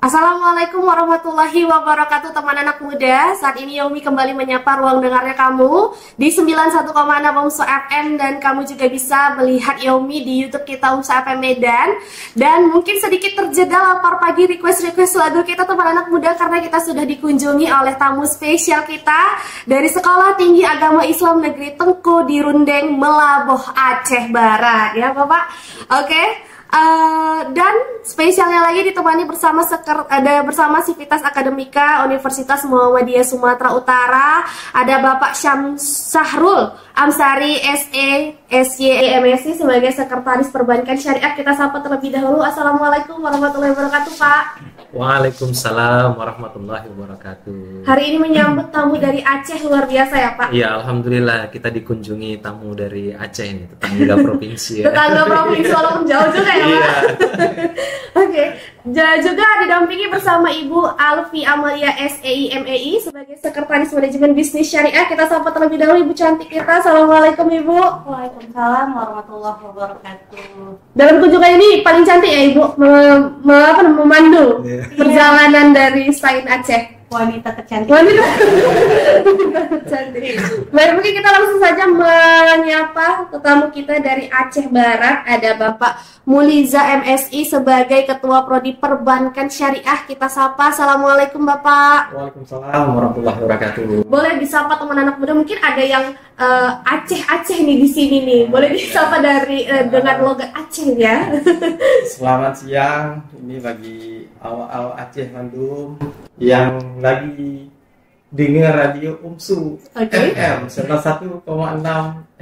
Assalamualaikum warahmatullahi wabarakatuh teman anak muda. Saat ini Yomi kembali menyapa ruang dengarnya kamu di 91,6 UMSO FM. Dan kamu juga bisa melihat Yomi di YouTube kita UMSO FM Medan. Dan mungkin sedikit terjeda lapar pagi request lagu kita teman anak muda, karena kita sudah dikunjungi oleh tamu spesial kita dari Sekolah Tinggi Agama Islam Negeri Tengku di Rundeng, Melaboh, Aceh Barat. Ya Bapak? Oke. Dan spesialnya lagi ditemani bersama Sivitas Akademika Universitas Muhammadiyah Sumatera Utara. Ada Bapak Syamsahrul Amsari SE SY MSc sebagai Sekretaris Perbankan Syariah. Kita sapa terlebih dahulu. Assalamualaikum warahmatullahi wabarakatuh, Pak. Waalaikumsalam warahmatullahi wabarakatuh. Hari ini menyambut tamu dari Aceh, luar biasa ya Pak? Iya, alhamdulillah kita dikunjungi tamu dari Aceh ini, tetangga provinsi ya. Tetangga provinsi, walaupun jauh juga ya Pak? Oke. Juga didampingi bersama Ibu Alfi Amalia SEIMEI sebagai Sekretaris Manajemen Bisnis Syariah. Kita sapa terlebih dahulu Ibu cantik kita. Assalamualaikum Ibu. Waalaikumsalam warahmatullahi wabarakatuh. Dalam kunjungan ini paling cantik ya Ibu, memandu perjalanan dari Selain Aceh. Wanita tercantik. Wanita tercantik. Baik, mungkin kita langsung saja menyapa tetamu kita dari Aceh Barat. Ada Bapak Muliza MSI sebagai Ketua Prodi Perbankan Syariah. Kita sapa. Assalamualaikum Bapak. Waalaikumsalam warahmatullahi wabarakatuh. Boleh disapa teman anak muda, mungkin ada yang Aceh nih di sini nih. Boleh disapa dari dengan logat Aceh ya. Selamat siang. Ini bagi awal-awal Aceh Bandung yang lagi dengar radio UMSU FM 101,6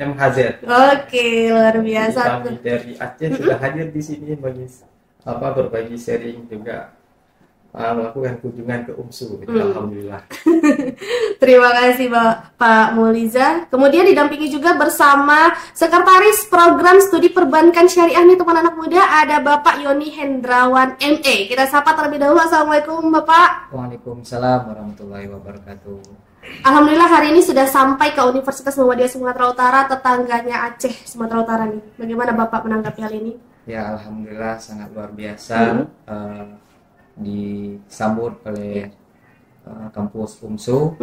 MHz. Oke, luar biasa. Kami dari Aceh sudah hadir di sini bagi berbagi sharing juga, melakukan kunjungan ke UMSU. Alhamdulillah. Terima kasih Pak Muliza. Kemudian didampingi juga bersama Sekretaris Program Studi Perbankan Syariah nih teman anak muda, ada Bapak Yoni Hendrawan MA. Kita sapa terlebih dahulu. Assalamualaikum Bapak. Waalaikumsalam warahmatullahi wabarakatuh. Alhamdulillah hari ini sudah sampai ke Universitas Muhammadiyah Sumatera Utara, tetangganya Aceh Sumatera Utara nih. Bagaimana Bapak menanggapi hal ini? Ya, alhamdulillah sangat luar biasa. Disambut oleh kampus UMSU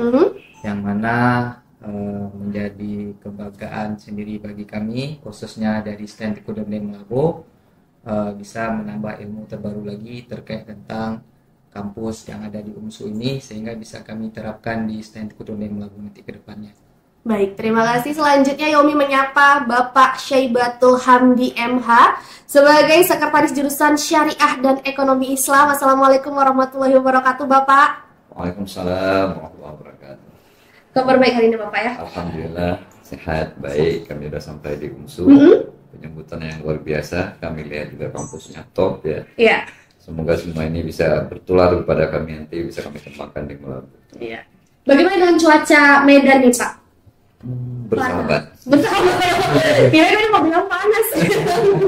yang mana menjadi kebanggaan sendiri bagi kami, khususnya dari STAN Rundeng Melaboh, bisa menambah ilmu terbaru lagi terkait tentang kampus yang ada di UMSU ini, sehingga bisa kami terapkan di STAN Rundeng Melaboh nanti ke depannya. Baik, terima kasih. Selanjutnya Yomi menyapa Bapak Syaibatul Hamdi MH sebagai Sekretaris Jurusan Syariah dan Ekonomi Islam. Assalamualaikum warahmatullahi wabarakatuh Bapak. Waalaikumsalam warahmatullahi wabarakatuh. Kabar baik hari ini Bapak ya? Alhamdulillah sehat, baik. Kami sudah sampai di UMSU. Penyambutan yang luar biasa. Kami lihat juga kampusnya top ya. Iya. Semoga semua ini bisa bertular kepada kami nanti, bisa kami kembangkan di Melaboh. Iya. Bagaimana dengan cuaca Medan nih Pak? Bersahabat. Kira-kira mau bilang panas.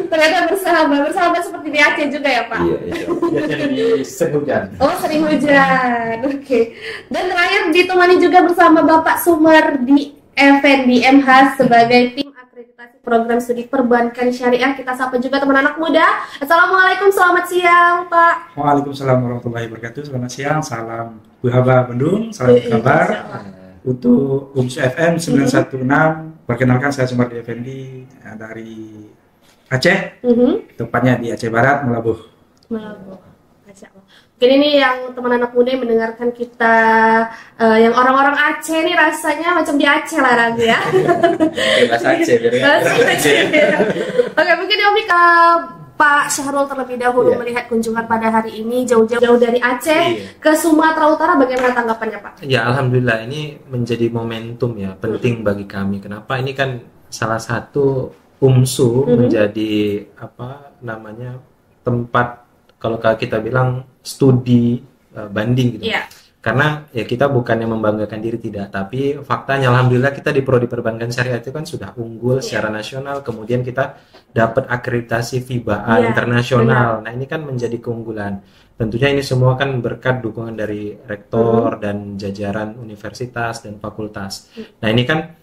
Ternyata bersahabat seperti di Aceh juga ya Pak? Iya. Biasanya di sering hujan. Oh, sering hujan. Oke. Dan terakhir ditemani juga bersama Bapak Sumardi Effendi MH sebagai tim akreditasi program studi perbankan syariah. Kita sapa juga teman anak muda. Assalamualaikum, selamat siang Pak. Waalaikumsalam warahmatullahi wabarakatuh. Selamat siang, salam Buhaba Bandung, salam kabar. Untuk UMSU FM 916, perkenalkan saya Sumardi Effendi dari Aceh, tepatnya di Aceh Barat, Melaboh. Mungkin ini yang teman anak muda yang mendengarkan kita, yang orang-orang Aceh nih rasanya macam di Aceh lah Ragu ya. Bahasa Aceh, Oke, mungkin Yomi ke Pak Syahrul terlebih dahulu melihat kunjungan pada hari ini jauh-jauh dari Aceh ke Sumatera Utara, bagaimana tanggapannya Pak? Ya, alhamdulillah ini menjadi momentum ya penting bagi kami. Kenapa? Ini kan salah satu UMSU menjadi tempat, kalau kita bilang studi banding gitu. Karena ya kita bukannya membanggakan diri, tidak, tapi faktanya alhamdulillah kita di Prodi Perbankan Syariah itu kan sudah unggul secara nasional, kemudian kita dapat akreditasi FIBA internasional. Nah, ini kan menjadi keunggulan. Tentunya ini semua kan berkat dukungan dari rektor dan jajaran universitas dan fakultas. Nah, ini kan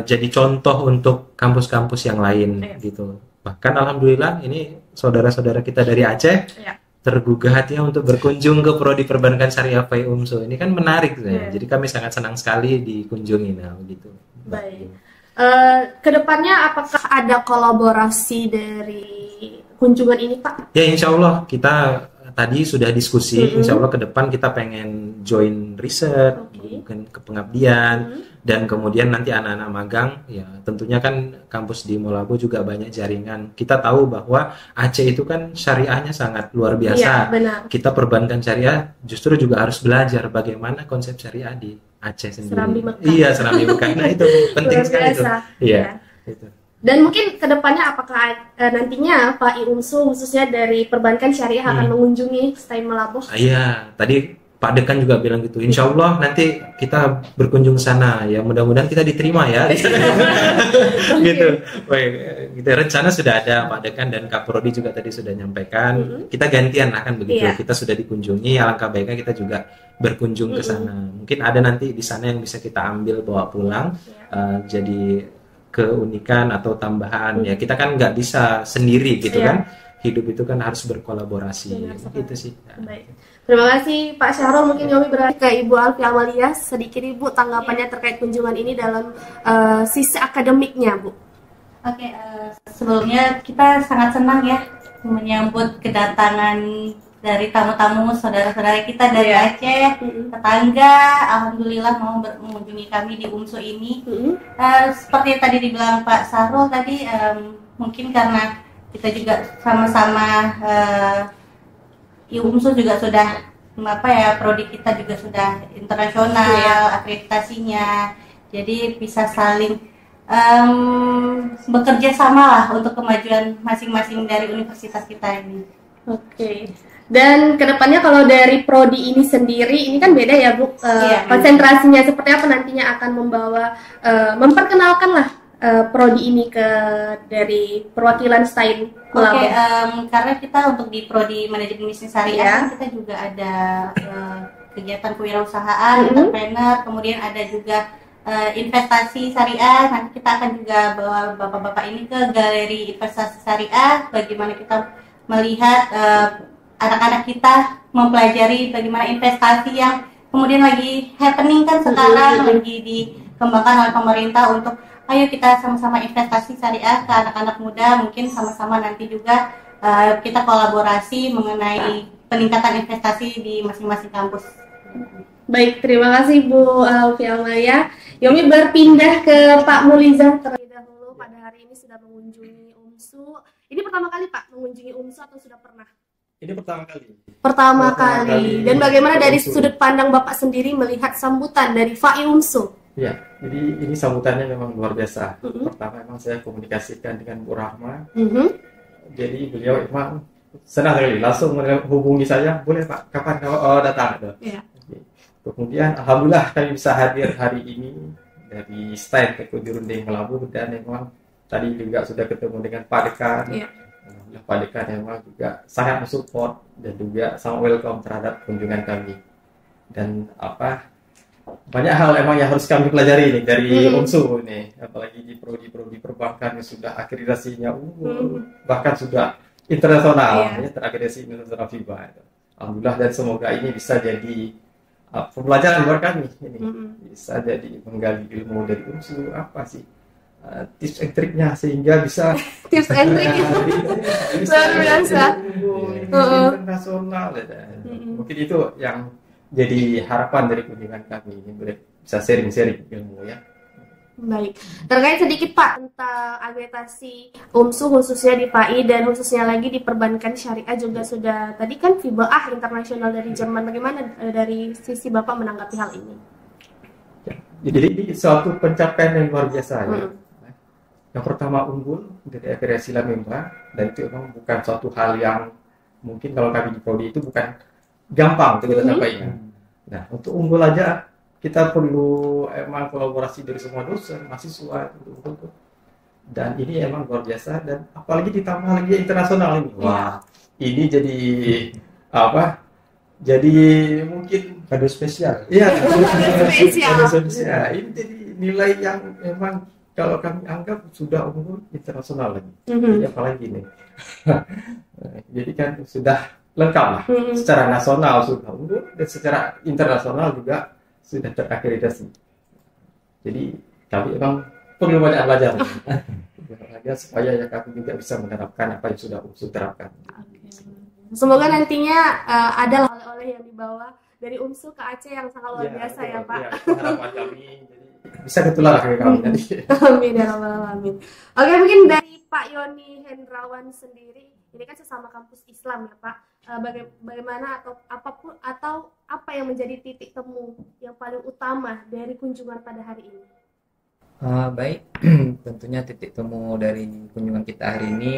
jadi contoh untuk kampus-kampus yang lain gitu. Bahkan alhamdulillah ini saudara-saudara kita dari Aceh tergugah hatinya untuk berkunjung ke Prodi Perbankan Syariah FAI UMSU. Ini kan menarik ya. Jadi kami sangat senang sekali dikunjungi. Nah, begitu. Baik. Kedepannya apakah ada kolaborasi dari kunjungan ini, Pak? Ya, insya Allah kita tadi sudah diskusi. Insya Allah ke depan kita pengen join riset, mungkin ke pengabdian, dan kemudian nanti anak-anak magang. Ya, tentunya kan kampus di Molabo juga banyak jaringan. Kita tahu bahwa Aceh itu kan syariahnya sangat luar biasa. Ya, benar. Kita perbankan syariah justru juga harus belajar bagaimana konsep syariah di Aceh sendiri. Serambi Mekah. Iya, Serambi Mekah. Nah, itu penting sekali itu. Iya. Itu. Dan mungkin kedepannya apakah nantinya Pak UMSU khususnya dari perbankan syariah akan mengunjungi Stain Molabo? Iya, tadi Pak Dekan juga bilang gitu. Insya Allah nanti kita berkunjung sana ya. Mudah-mudahan kita diterima ya. Gitu. Baik, gitu. Rencana sudah ada Pak Dekan dan Kak Prodi juga tadi sudah nyampaikan. Kita gantian lah kan begitu. Kita sudah dikunjungi. Alangkah baiknya kita juga berkunjung ke sana. Mungkin ada nanti di sana yang bisa kita ambil bawa pulang. Jadi keunikan atau tambahan ya, kita kan nggak bisa sendiri gitu kan, hidup itu kan harus berkolaborasi gitu sih. Baik. Terima kasih Pak Syahrul. Mungkin Yomi beralih ke Ibu Alfi Amalia, sedikit Ibu tanggapannya terkait kunjungan ini dalam sisi akademiknya, Bu. Oke, sebelumnya kita sangat senang ya menyambut kedatangan dari tamu-tamu saudara-saudara kita dari Aceh, tetangga, alhamdulillah mau mengunjungi kami di UMSU ini. Seperti tadi dibilang Pak Syahrul tadi, mungkin karena kita juga sama-sama UMSU juga sudah prodi kita juga sudah internasional akreditasinya, jadi bisa saling bekerja sama lah untuk kemajuan masing-masing dari universitas kita ini. Oke. Dan kedepannya kalau dari prodi ini sendiri, ini kan beda ya Bu, konsentrasinya seperti apa nantinya akan membawa, memperkenalkan lah prodi ini ke dari perwakilan Stain Molabo. Oke, karena kita untuk di prodi manajemen bisnis syariah kita juga ada kegiatan kewirausahaan, entrepreneur, kemudian ada juga investasi syariah. Nanti kita akan juga bawa bapak-bapak ini ke galeri investasi syariah, bagaimana kita melihat anak-anak kita mempelajari bagaimana investasi yang kemudian lagi happening kan sekarang, lagi dikembangkan oleh pemerintah untuk ayo kita sama-sama investasi syariah ke anak-anak muda. Mungkin sama-sama nanti juga kita kolaborasi mengenai peningkatan investasi di masing-masing kampus. Baik, terima kasih Bu Alfi Amalia. Yomi berpindah ke Pak Mulizar terlebih dahulu. Pada hari ini sudah mengunjungi UMSU. Ini pertama kali Pak mengunjungi UMSU atau sudah pernah? Ini pertama kali. Pertama kali. Dan bagaimana dari sudut pandang Bapak sendiri melihat sambutan dari FAI UMSU? Ya, jadi ini sambutannya memang luar biasa. Pertama memang saya komunikasikan dengan Bu Rahma. Jadi beliau memang senang sekali, langsung menghubungi saya, boleh Pak, kapan kau datang? Kemudian alhamdulillah kami bisa hadir hari ini dari Stain Tekujurunding Molabo, dan memang tadi juga sudah ketemu dengan Pak Dekan. Pak Dekan memang juga sangat mensupport dan juga sangat welcome terhadap kunjungan kami. Dan banyak hal emang yang harus kami pelajari nih dari UMSU ini, apalagi di prodi perbankan yang sudah akreditasinya bahkan sudah internasional, terakreditasi internasional FIBA. Alhamdulillah, dan semoga ini bisa jadi pembelajaran buat kami ini, bisa jadi menggali ilmu dari UMSU, apa sih tips and triknya sehingga bisa tips and trik luar biasa internasional. Mungkin itu yang jadi harapan dari kunjungan kami ini, bisa sharing-sharing ilmu ya. Baik, terkait sedikit Pak tentang akreditasi UMSU khususnya di FAI dan khususnya lagi di perbankan syariah juga sudah tadi kan FIBA internasional dari Jerman, bagaimana dari sisi Bapak menanggapi hal ini? Jadi ini suatu pencapaian yang luar biasa ya. Yang pertama unggul dari akreditasi Lamemba, dan itu memang bukan suatu hal yang mungkin kalau kami di prodi itu bukan gampang untuk kita sampaikan. Nah, untuk unggul aja kita perlu emang kolaborasi dari semua dosen, mahasiswa, dan ini emang luar biasa, dan apalagi ditambah lagi internasional ini. Wah, ini jadi jadi mungkin kado spesial. Iya, spesial. Ini jadi nilai yang memang kalau kami anggap sudah unggul internasional lagi. Jadi apalagi nih. Jadi kan sudah lengkap lah. Secara nasional sudah unggul dan secara internasional juga sudah terakreditasi. Jadi kami memang perlu banyak belajar supaya ya kami juga bisa menerapkan apa yang sudah UMSU terapkan. Semoga nantinya ada oleh-oleh yang dibawa dari UMSU ke Aceh yang sangat luar biasa ya Pak. Ya, harapan kami jadi bisa ketular ke kami nanti. Amin ya rabbal alamin. Oke, mungkin dari Pak Yoni Hendrawan sendiri, ini kan sesama kampus Islam ya Pak. Bagaimana atau apa yang menjadi titik temu yang paling utama dari kunjungan pada hari ini? Baik, tentunya titik temu dari kunjungan kita hari ini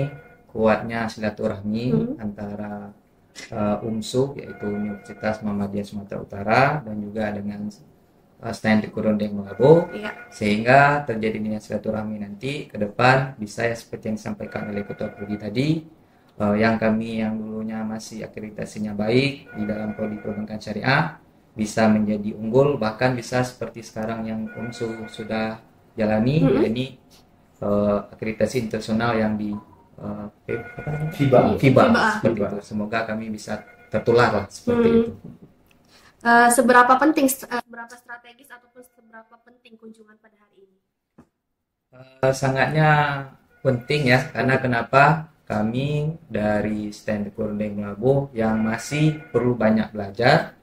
kuatnya silaturahmi antara UMSU yaitu Universitas Muhammadiyah Sumatera Utara dan juga dengan STN Kurundeng Malabo, sehingga terjadinya silaturahmi nanti ke depan bisa ya seperti yang disampaikan oleh Ketua Prodi tadi, yang dulunya masih akreditasinya baik di dalam prodi perbankan syariah bisa menjadi unggul, bahkan bisa seperti sekarang yang UMSU sudah jalani, ini akreditasi internasional yang di FIBA seperti itu. Semoga kami bisa tertular lah seperti itu. Seberapa penting, seberapa strategis ataupun seberapa penting kunjungan pada hari ini? Sangatnya penting ya, karena kenapa? Kami dari STN Kurundeng Malabo yang masih perlu banyak belajar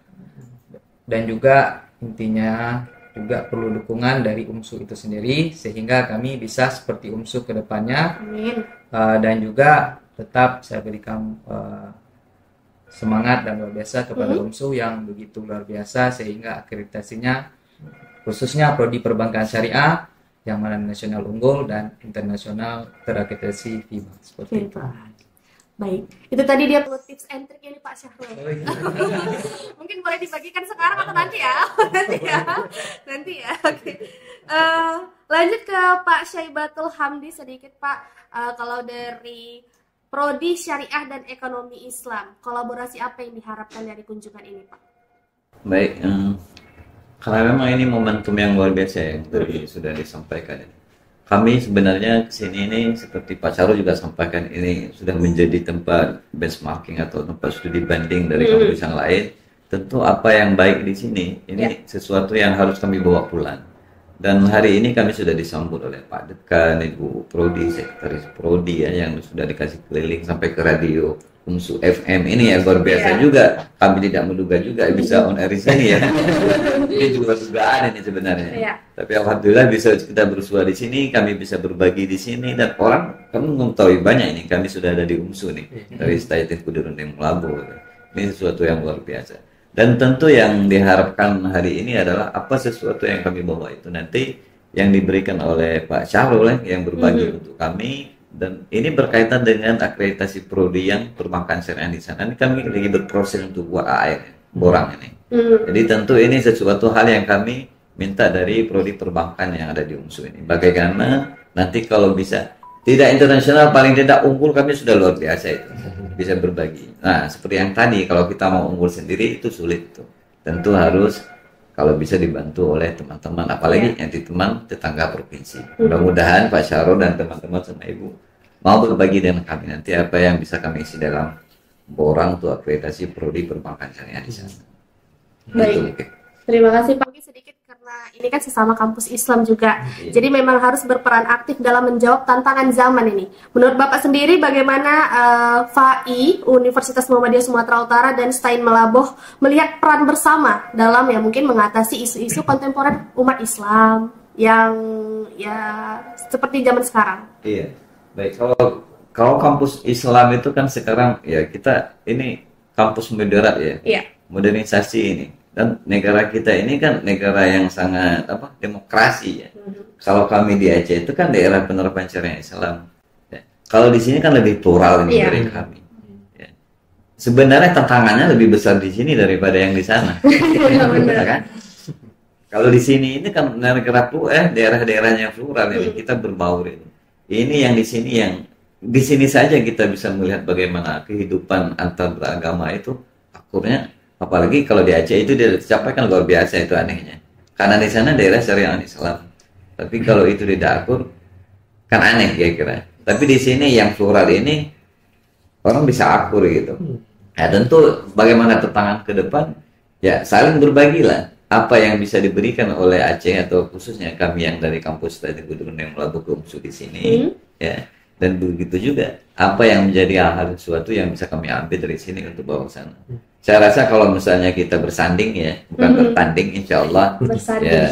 dan juga intinya juga perlu dukungan dari UMSU itu sendiri sehingga kami bisa seperti UMSU ke depannya. Amin. Dan juga tetap saya berikan semangat dan luar biasa kepada UMSU yang begitu luar biasa sehingga akreditasinya khususnya prodi perbankan syariah yang mana nasional unggul dan internasional terakreditasi FIBA seperti itu. Baik, itu tadi dia perlu tips and trick ini Pak Syahrul. Mungkin boleh dibagikan sekarang atau nanti ya? Nanti ya. Oke. Lanjut ke Pak Syaibatul Hamdi sedikit Pak. Kalau dari Prodi Syariah dan Ekonomi Islam, kolaborasi apa yang diharapkan dari kunjungan ini Pak? Baik, karena memang ini momentum yang luar biasa yang tadi sudah disampaikan. Kami sebenarnya kesini ini seperti Pak Syarul juga sampaikan, ini sudah menjadi tempat benchmarking atau tempat studi banding dari kampus yang lain. Tentu apa yang baik di sini ini sesuatu yang harus kami bawa pulang. Dan hari ini kami sudah disambut oleh Pak Dekan, Ibu Prodi, Sekretaris Prodi ya, yang sudah dikasih keliling sampai ke radio UMSU FM ini ya, luar biasa juga. Kami tidak menduga juga bisa on air di sini ya. Ini juga dugaan ini sebenarnya. Tapi alhamdulillah bisa kita bersua di sini, kami bisa berbagi di sini dan orang kamu mengetahui banyak ini. Kami sudah ada di UMSU nih dari STN Kurundeng Malabo. Ini sesuatu yang luar biasa. Dan tentu yang diharapkan hari ini adalah apa sesuatu yang kami bawa itu nanti yang diberikan oleh Pak Syahrul yang berbagi untuk kami. Dan ini berkaitan dengan akreditasi prodi yang perbankan syariah di sana. Ini kami lagi berproses untuk buat AR borang ini. Jadi tentu ini sesuatu hal yang kami minta dari prodi perbankan yang ada di UMSU ini. Bagaimana nanti kalau bisa tidak internasional paling tidak unggul kami sudah luar biasa itu. Bisa berbagi. Nah seperti yang tadi kalau kita mau unggul sendiri itu sulit tuh. Tentu harus kalau bisa dibantu oleh teman-teman, apalagi yang di teman tetangga provinsi. Mudah-mudahan Pak Syahrul dan teman-teman sama Ibu mau berbagi dengan kami nanti apa yang bisa kami isi dalam borang untuk akreditasi prodi perbankan syariah di sana. Baik, terima kasih Pak. Sedikit karena ini kan sesama kampus Islam juga, jadi memang harus berperan aktif dalam menjawab tantangan zaman ini. Menurut Bapak sendiri bagaimana FAI, Universitas Muhammadiyah Sumatera Utara dan STAIN Malabo melihat peran bersama dalam ya mungkin mengatasi isu-isu kontemporer umat Islam yang ya seperti zaman sekarang? Iya, baik. Kalau kampus Islam itu kan sekarang ya kita ini kampus moderat ya, modernisasi ini. Dan negara kita ini kan negara yang sangat demokrasi ya. Kalau kami di Aceh itu kan daerah penerapan syariah Islam. Ya. Kalau di sini kan lebih plural ini dari kami. Ya. Sebenarnya tantangannya lebih besar di sini daripada yang di sana. Ya, kan? Kalau di sini ini kan negara daerah-daerahnya plural ini kita berbaur ini. Ini yang di sini saja kita bisa melihat bagaimana kehidupan antar beragama itu akurnya. Apalagi kalau di Aceh itu dia tercapai kan luar biasa itu anehnya. Karena di sana daerah syariah Islam. Tapi kalau itu tidak akur kan aneh kira-kira. Tapi di sini yang plural ini orang bisa akur gitu. Ya tentu bagaimana tantangan ke depan, ya saling berbagilah apa yang bisa diberikan oleh Aceh atau khususnya kami yang dari kampus Teknik Udurundeng Labuh ke UMSU di sini, ya. Dan begitu juga apa yang menjadi hal sesuatu yang bisa kami ambil dari sini untuk bawa ke sana. Saya rasa kalau misalnya kita bersanding ya, bukan bertanding, insya Allah ya,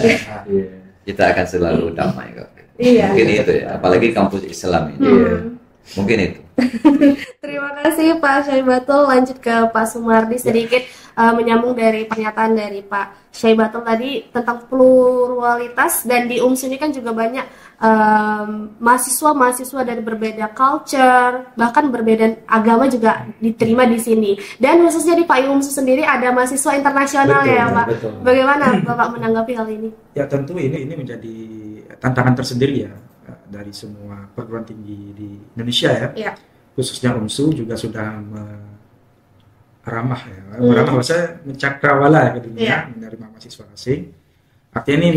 kita akan selalu damai kok. Mungkin itu ya, apalagi kampus Islam ini. Mungkin itu. Terima kasih Pak Syaibatul. Lanjut ke Pak Sumardi sedikit menyambung dari pernyataan dari Pak Syaibatul tadi tentang pluralitas, dan di UMSU ini kan juga banyak mahasiswa dari berbeda culture, bahkan berbeda agama juga diterima di sini. Dan khususnya di Pak UMSU sendiri ada mahasiswa internasional ya Pak. Betul. Bagaimana Bapak menanggapi hal ini? Ya tentu ini menjadi tantangan tersendiri ya dari semua perguruan tinggi di Indonesia ya. Khususnya UMSU juga sudah ramah ya, ramah maksudnya mencakrawala ke dunia, menerima mahasiswa asing. Artinya ini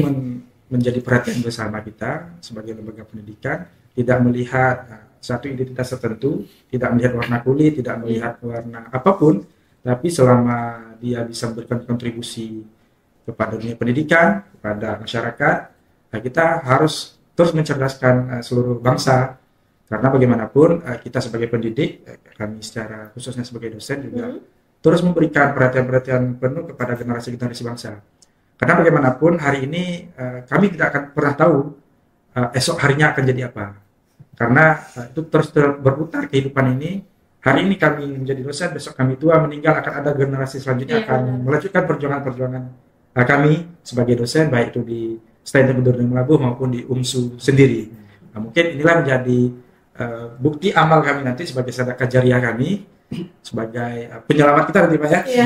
menjadi perhatian bersama kita sebagai lembaga pendidikan, tidak melihat satu identitas tertentu, tidak melihat warna kulit, tidak melihat warna apapun, tapi selama dia bisa memberikan kontribusi kepada dunia pendidikan, kepada masyarakat, kita harus terus mencerdaskan seluruh bangsa. Karena bagaimanapun kita sebagai pendidik, kami secara khususnya sebagai dosen juga terus memberikan perhatian-perhatian penuh kepada generasi-generasi bangsa. Karena bagaimanapun hari ini kami tidak akan pernah tahu esok harinya akan jadi apa. Karena itu terus berputar kehidupan ini. Hari ini kami menjadi dosen, besok kami tua, meninggal, akan ada generasi selanjutnya akan melanjutkan perjuangan-perjuangan kami sebagai dosen, baik itu di Teknik Udurundeng Labuh maupun di UMSU sendiri. Nah, mungkin inilah menjadi bukti amal kami nanti sebagai sedekah jariah kami, sebagai penyelamat kita nanti Pak ya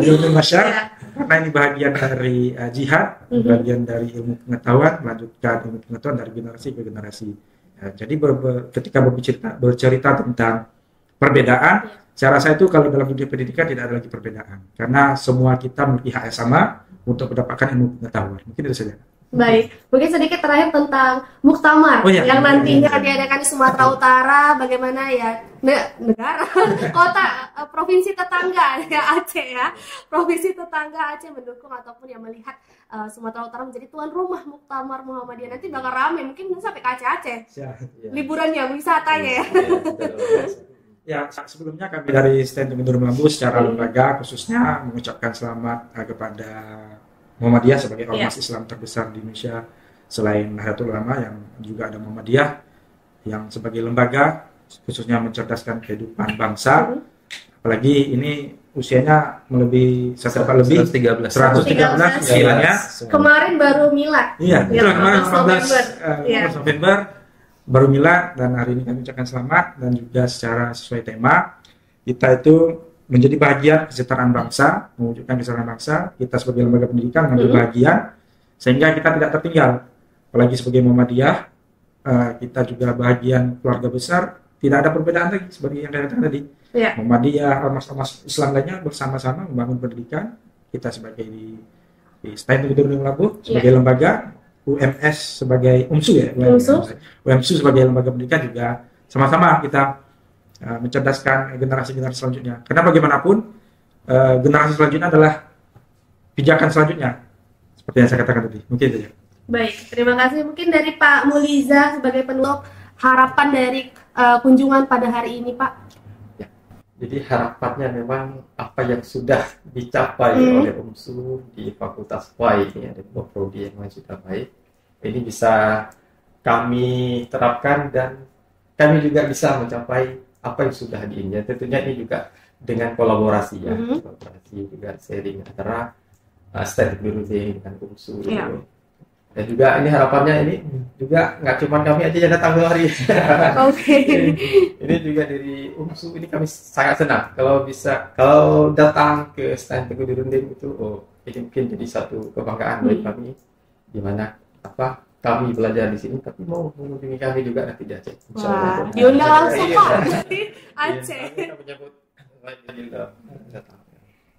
di ilmu masyarakat, karena ini bagian dari jihad, bagian dari ilmu pengetahuan, melanjutkan ilmu pengetahuan dari generasi ke generasi. Jadi ketika bercerita tentang perbedaan, saya rasa itu kalau dalam dunia pendidikan tidak ada lagi perbedaan, karena semua kita memiliki hak yang sama untuk mendapatkan ilmu pengetahuan. Mungkin itu saja. Baik, mungkin sedikit terakhir tentang Muktamar yang nantinya akan diadakan di Sumatera Utara. Bagaimana ya negara, kota, provinsi tetangga ya Aceh ya, provinsi tetangga Aceh mendukung ataupun yang melihat Sumatera Utara menjadi tuan rumah Muktamar Muhammadiyah. Nanti bakal ramai, mungkin sampai ke Aceh. Liburannya, wisatanya ya. Ya, sebelumnya kami dari Teknik Udurundeng Labuh secara lembaga khususnya mengucapkan selamat kepada Muhammadiyah sebagai ormas Islam terbesar di Indonesia selain Nahdlatul Ulama, yang juga ada Muhammadiyah yang sebagai lembaga khususnya mencerdaskan kehidupan bangsa. Apalagi ini usianya melebihi 113 istilahnya. Kemarin baru milad. Iya, kemarin 14 November baru milad, dan hari ini kami ucapkan selamat, dan juga secara sesuai tema kita itu menjadi bagian kesetaraan bangsa, mewujudkan kesetaraan bangsa. Kita sebagai lembaga pendidikan mengambil bagian sehingga kita tidak tertinggal. Apalagi sebagai Muhammadiyah, kita juga bagian keluarga besar, tidak ada perbedaan lagi seperti yang saya katakan tadi. Muhammadiyah, ormas-ormas Islam lainnya bersama-sama membangun pendidikan. Kita sebagai di Teknik Udurundeng Labuh sebagai lembaga, UMS sebagai UMSU ya, UMSU sebagai lembaga pendidikan juga sama-sama kita mencerdaskan generasi-generasi selanjutnya. Karena bagaimanapun generasi selanjutnya adalah pijakan selanjutnya, seperti yang saya katakan tadi. Mungkin itu ya. Baik, terima kasih. Mungkin dari Pak Muliza sebagai penutup, harapan dari kunjungan pada hari ini Pak. Ya, jadi harapannya memang apa yang sudah dicapai oleh UMSU di Fakultas FAI ini, ada 2 prodi yang sudah baik, ini bisa kami terapkan dan kami juga bisa mencapai apa yang sudah diinginkan. Tentunya ini juga dengan kolaborasi ya, kolaborasi juga sharing antara Teknik Udurundeng dengan UMSU. Dan juga ini harapannya ini juga nggak cuma kami aja yang datang hari. Ini juga dari UMSU, ini kami sangat senang kalau datang ke Teknik Udurundeng itu, ini mungkin jadi satu kebanggaan bagi kami, di mana kami belajar di sini, tapi mau mengunjungi kami juga nanti di Aceh. Wah, diundang langsung Pak di Aceh.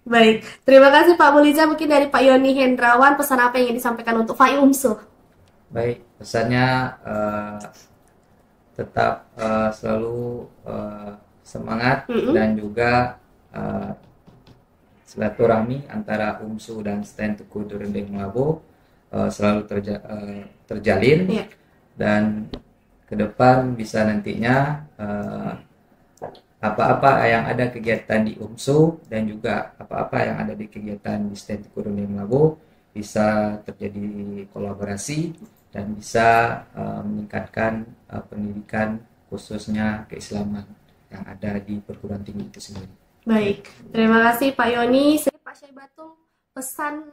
Baik, terima kasih Pak Muliza. Mungkin dari Pak Yoni Hendrawan, pesan apa yang ingin disampaikan untuk FAI UMSU? Baik, pesannya tetap selalu semangat dan juga silaturahmi antara UMSU dan STAN Teku Durendeng Melabuh selalu terjalin, dan ke depan bisa nantinya apa-apa yang ada kegiatan di UMSU dan juga apa-apa yang ada di kegiatan di STAN Teku Durendeng Melabuh bisa terjadi kolaborasi dan bisa meningkatkan pendidikan khususnya keislaman yang ada di perguruan tinggi itu sendiri. Baik, terima kasih Pak Yoni. Pak Syaibatul, pesan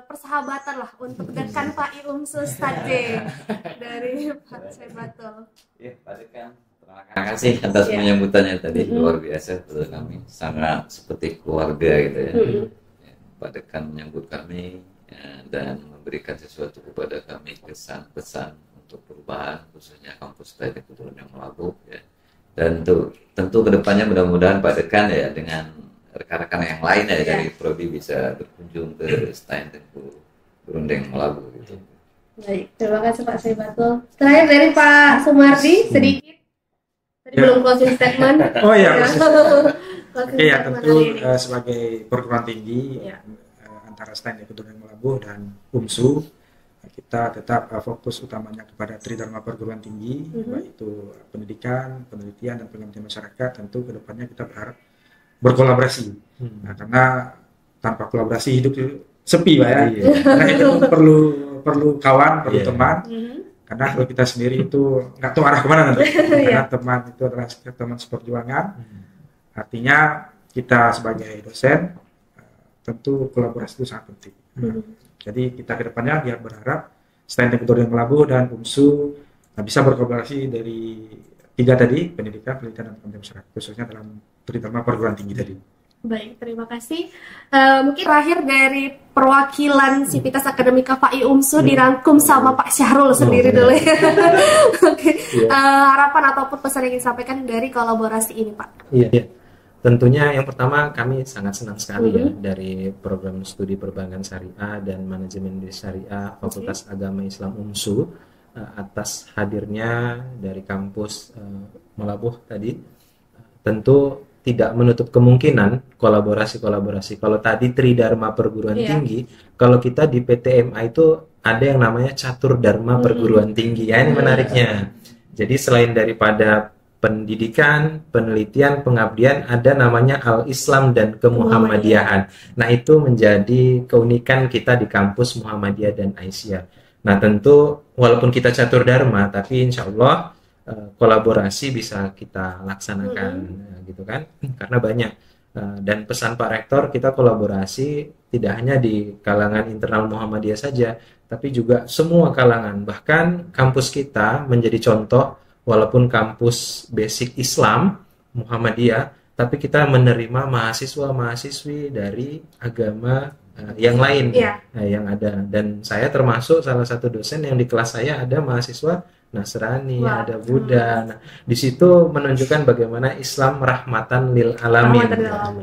persahabatan lah untuk dekan Pak UMSU Stade dari Pak Syaibatul. Ya, Pak Dekan, terima kasih atas penyambutannya tadi, luar biasa untuk kami, sangat seperti keluarga gitu ya. Pak Dekan menyambut kami dan memberikan sesuatu kepada kami, kesan-pesan untuk perubahan khususnya kampus Stade Teku Durendeng Melabuh ya. Dan tentu kedepannya mudah-mudahan Pak Dekan ya dengan rekan-rekan yang lain ya dari Prodi bisa berkunjung ke STAN Teku Durendeng Melabuh gitu. Baik, terima kasih Pak Syaibatul. Terakhir dari Pak Sumardi sedikit. Tadi belum closing statement. Oh iya. Oke ya, tentu sebagai perguruan tinggi antara STAN Teku Durendeng Melabuh dan UMSU, kita tetap fokus utamanya kepada tridharma perguruan tinggi, baik itu pendidikan, penelitian, dan pengabdian masyarakat. Tentu kedepannya kita berharap berkolaborasi. Nah, karena tanpa kolaborasi hidup sepi, Pak ya. Karena itu perlu kawan, perlu teman. Karena kalau kita sendiri itu nggak tahu arah kemana nanti. Karena teman itu adalah teman seperjuangan. Artinya kita sebagai dosen tentu kolaborasi itu sangat penting. Jadi kita ke depannya biar berharap STAN Teku Durendeng Melabuh dan UMSU bisa berkolaborasi dari tiga tadi, pendidikan, penelitian, dan pengabdian masyarakat, khususnya dalam terutama perguruan tinggi tadi. Baik, terima kasih. Mungkin terakhir dari perwakilan Sivitas Akademika FAI UMSU dirangkum sama Pak Syahrul sendiri dulu ya. Harapan ataupun pesan yang ingin disampaikan dari kolaborasi ini, Pak? Iya. Tentunya yang pertama kami sangat senang sekali ya dari program studi perbankan syariah dan manajemen bisnis syariah Fakultas Agama Islam UMSU atas hadirnya dari kampus Melabuh tadi. Tentu tidak menutup kemungkinan kolaborasi. Kalau tadi tridharma perguruan tinggi, kalau kita di PTMA itu ada yang namanya catur dharma perguruan tinggi. Ya, ini menariknya. Jadi selain daripada pendidikan, penelitian, pengabdian, ada namanya Al-Islam dan Kemuhammadiyahan. Nah, itu menjadi keunikan kita di kampus Muhammadiyah dan Aisyah. Nah, tentu walaupun kita catur dharma, tapi insya Allah kolaborasi bisa kita laksanakan, gitu kan? Karena banyak. Dan pesan Pak Rektor, kita kolaborasi tidak hanya di kalangan internal Muhammadiyah saja, tapi juga semua kalangan. Bahkan kampus kita menjadi contoh. Walaupun kampus basic Islam Muhammadiyah, tapi kita menerima mahasiswa-mahasiswi dari agama yang lain yang ada. Dan saya termasuk salah satu dosen yang di kelas saya ada mahasiswa Nasrani, ada Buddha. Nah, di situ menunjukkan bagaimana Islam rahmatan lil alamin.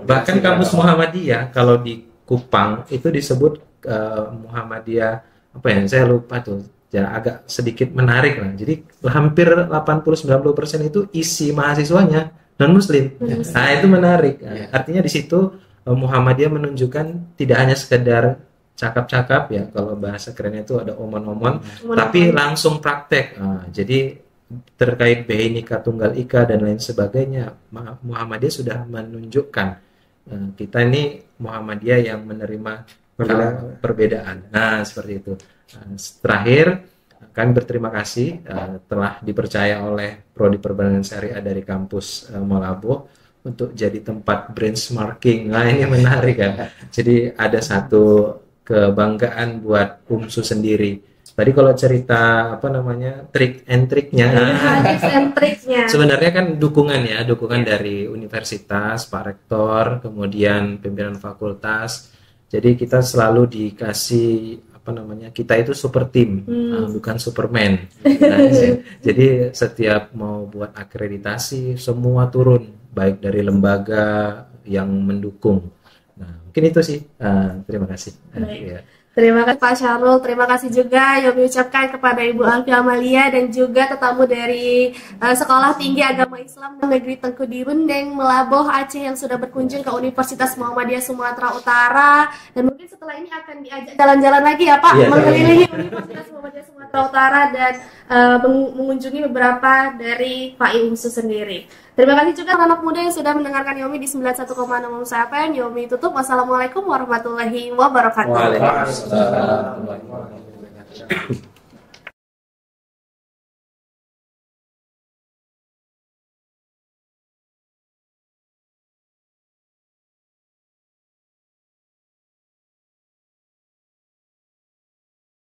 Bahkan kampus Muhammadiyah kalau di Kupang itu disebut Muhammadiyah apa ya? Saya lupa tuh. Ya, agak sedikit menarik lah. Jadi hampir 80-90% itu isi mahasiswanya non-muslim. Nah, itu menarik. Artinya di situ Muhammadiyah menunjukkan tidak hanya sekedar cakap-cakap ya, kalau bahasa kerennya itu ada omon-omon, tapi langsung praktek. Jadi terkait Bhinneka Tunggal Ika dan lain sebagainya, Muhammadiyah sudah menunjukkan kita ini Muhammadiyah yang menerima perbedaan. Nah, seperti itu. Terakhir, kami berterima kasih telah dipercaya oleh Prodi Perbankan Syariah dari kampus Melabuh untuk jadi tempat benchmarking. Nah, ini menarik ya. Jadi ada satu kebanggaan buat UMSU sendiri. Tadi kalau cerita trik and triknya, sebenarnya kan dukungan dari universitas, Pak Rektor, kemudian pimpinan fakultas. Jadi kita selalu dikasih kita itu super tim, bukan superman. Jadi setiap mau buat akreditasi semua turun, baik dari lembaga yang mendukung. Nah, mungkin itu sih. Terima kasih. Terima kasih Pak Syarul, terima kasih juga Yomi ucapkan kepada Ibu Alfi Amalia dan juga tetamu dari Sekolah Tinggi Agama Islam Negeri Tengku di Rundeng, Melaboh, Aceh yang sudah berkunjung ke Universitas Muhammadiyah Sumatera Utara, dan mungkin setelah ini akan diajak jalan-jalan lagi ya Pak, mengelilingi Universitas Muhammadiyah Sumatera Utara dan mengunjungi beberapa dari PAI UMSU sendiri. Terima kasih juga anak muda yang sudah mendengarkan Yomi di 91,6 UMSU FM. Yomi tutup. Wassalamualaikum warahmatullahi wabarakatuh. Waalaikumsalam warahmatullahi wabarakatuh.